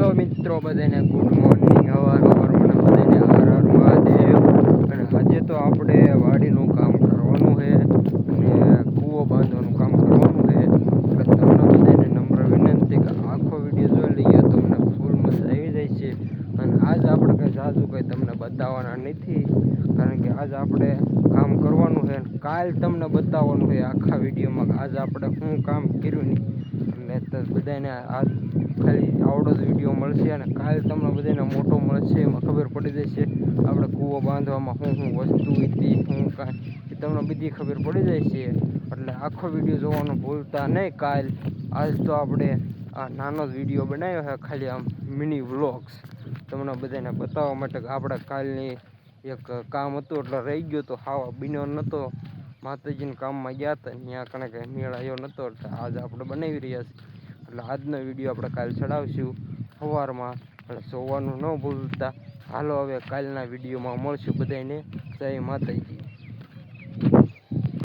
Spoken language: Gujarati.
હાલો મિત્રો, બધાને ગુડ મોર્નિંગ, હવારમાં બધાને હર હર મહાદેવ. અને આજે તો આપણે વાડીનું કામ કરવાનું છે અને કૂવો બાંધવાનું કામ કરવાનું છે. એટલે તમને બધાને નમ્ર વિનંતી કે આખો વિડીયો જોઈ લઈએ તો તમને ફૂલ મજા આવી જાય છે. અને આજ આપણે કંઈ જાજુ કંઈ તમને બતાવવાના નથી, કારણ કે આજ આપણે કામ કરવાનું છે. કાલ તમને બતાવવાનું છે આખા વિડીયોમાં કે આજે આપણે શું કામ કર્યું નહીં. એટલે બધાને આજ ખાલી આવડો જ વિડીયો મળશે અને કાલ તમને બધાને મોટો મળશે. એમાં ખબર પડી જશે આપણે કૂવો બાંધવામાં શું શું વસ્તુ હતી, શું કાંઈ એ તમને બધી ખબર પડી જાય છે. એટલે આખો વિડીયો જોવાનું ભૂલતા નહીં. કાલ આજ તો આપણે આ નાનો જ વિડીયો બનાવ્યો છે, ખાલી આમ મિની વ્લોગ્સ તમને બધાને બતાવવા માટે કે આપણે કાલની એક કામ હતું એટલે રહી ગયો તો હાવ બન્યો નહોતો. માતાજીના કામમાં ગયા હતા, ત્યાં કણે કંઈ મેળ આવ્યો નહોતો, એટલે આજ આપણે બનાવી રહ્યા છીએ. એટલે આજનો વિડીયો આપણે કાલ ચડાવશું સવારમાં, એટલે જોવાનું ન ભૂલતા. હાલો હવે કાલના વિડીયોમાં મળશું. બધાને જય માતાજી.